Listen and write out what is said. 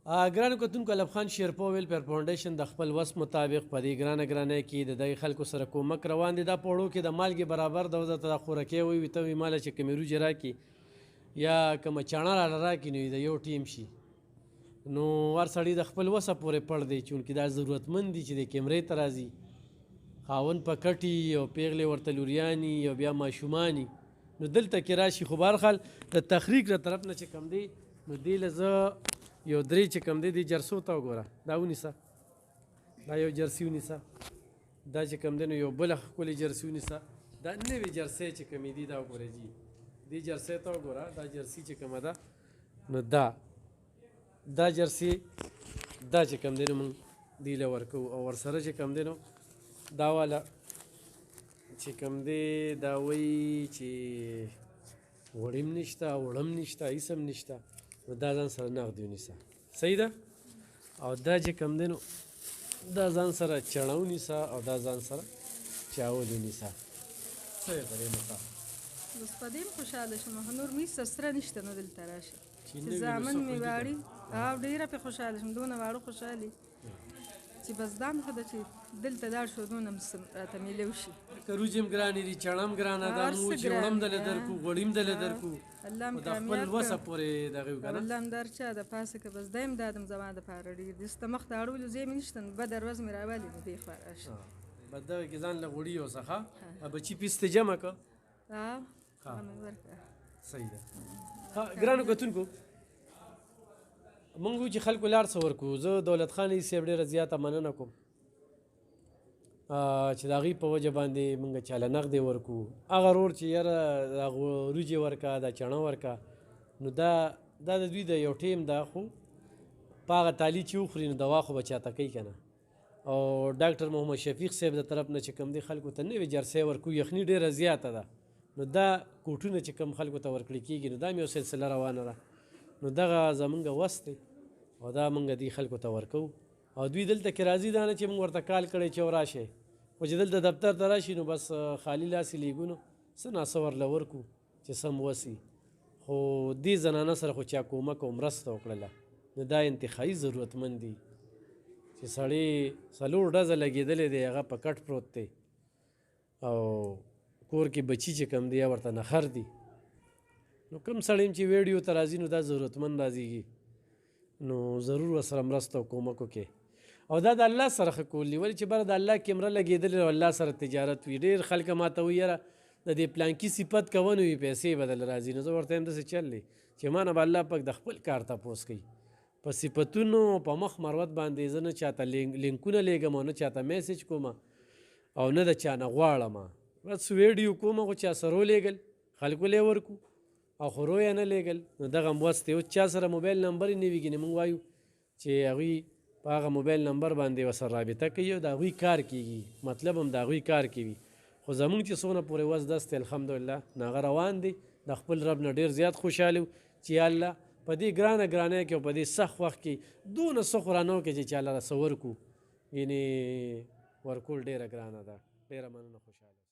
ګرانو کتونکو الف خان شیرپا ویلفیر فاونډیشن د خپل وس مطابق په دې ګرانه کې د دغې خلکو سره کومک روان دی. دا په وړو کې د مالګې برابر د ورته د خوراکۍ وي ته وي ماله چې کمې روجې راکړي یا کومه چاڼه راله راکړي نو د یو ټیم شي نو هر سړي د خپل وسه پورې پړ دی چونکې دا ضرورتمند دي چې د کیمرې ته راځي خاوند په کټي او پیغلې ورته لوریاني او بیا ماشوماني نو دلته کې راشي. خو بهرحال د تخریق له طرف نه چې کوم دی نو دې له زه یو درې چې کوم دی د جرسو ته وګوره دا ونیسه دا یو جرسي ونیسه دا چې کوم دی نو یو بله ښکلې جرسي ونیسه دا نوې جرسۍ چې کومې دي دا وګوره جي دې جرسۍ ته وګوره دا جرسي چې کومه ده نو دا جرسي دا چې کوم دی نو موږ دې له ورکوو او ورسره چې کوم دی نو دا والا چې کوم دی دا وایي چې وړې هم نشته وړه هم نشته هېڅ هم نشته نو دا ځان سره نغد ونیسه صحیح ده او دا چې کوم دی نو دا ځان سره چڼه ونیسه او دا ځان سره چاول ونیسه څه یې په دې مخه بس په دې هم خوشحاله شم نور مې سره نشته نو دلته راشه چې زامن مې واړي او ډېره پې خوشحاله شم دونه واړه خوشحالي چې بس دا مې ښه ده چې دلته لاړ شو دونه راته میلو شي که روجې هم ګرانې دي چڼه هم ګرانه ده مو چې وړه هم دله درکړو غوړي هم دله درکړو د خپل وسه پورې دغې وکړه الله هم در چا د پاسه که بس دا هم دادم زما دپاره ډېر دي سته مخ ته اړولو ځای مې نشته نو بده ورځ مې راولي نو دې خوا راشه بس دغه کې ځان له غوړي یوسه ښه بچي پیس ته جمع کړه مې ورکړه صحیح ده. ګرانو کتونکو موږ چې خلکو لار څه ورکړو زه دولت خان صاحب ډېره زیاته مننه کوم چې د هغې په وجه باندې موږ چاله نغدې ورکړو هغه رور چې یاره دا روجې ورکه دا چڼه ورکه نو دا د دوی د یو ټیم ده خو په هغه تالي چې وخوري نو دوا خو به چاته کوي که نه او ډاکټر محمد شفیق صاحب د طرف نه چې کوم دی خلکو ته نوې جرسۍ ورکو یخني ډېره زیاته ده نو دا کوټونه چې کوم خلکو ته ورکړل کېږي نو دا هم یو سلسله روانه ده نو دغه زمونږ وس دی او دا مونږ دې خلکو ته ورکوو او دوی دلته کې راضي دا نه چې مونږ ورته کال کړی چې وراشئ خو چې دلته دفتر ته راشي نو بس خالي لاسې لیږو نو څه ناڅه ورله ورکو چې سم وسي خو دې زنانه سره خو چا کومک او مرسته وکړله نو دا انتخایي ضرورتمند دي چې سړی 4 ډزه لګېدلی دی هغه په کټ پروت دی او کور کې بچي چې کم دی یا ورته نخر دي نو کوم سړی چې ویډیو ته راځي نو دا ضرورتمند راځيږي نو ضرور ورسره مرسته او کومک وکړي او دا د الله سره ښه کول دي ولې چې بره د الله کیمره لګېدلې او الله سره تجارت وي ډېر خلک ماته وایي یاره د دې پلانکي صفت که ونه وي پیسې به دله راځي نو زه ورته یم داسې چل دی چې ما نه به الله پاک د خپل کار تپوس کوي په صفتونو په مخ مروت باندې زه نه چاته لینکونه لیږم او نه چاته میسج کوم او نه د چا نه غواړم بس ویډیو کوم خو چا سره ولیږل خلکو لی ورکو او خو رویه نه لیږل نو دغه وس دی اوس چا سره موبایل نمبر یې نه وي ګینې موږ وایو چې هغوی په هغه موبایل نمبر باندې ورسره رابطه کوي او د هغوی کار کیږي مطلب هم د هغوی کار کوي خو زمونږ چې څونه پورې وس دست دی الحمدلله نو هغه روان دی د خپل رب نه ډېر زیات خوشحاله یو چې یا الله په دې ګرانه کې او په دې سخت وخت کې دونه سخت رانه وکړي چې چاله څه ورکو یعنې ورکول ډېره ګرانه ده ډېره مننه خوشحاله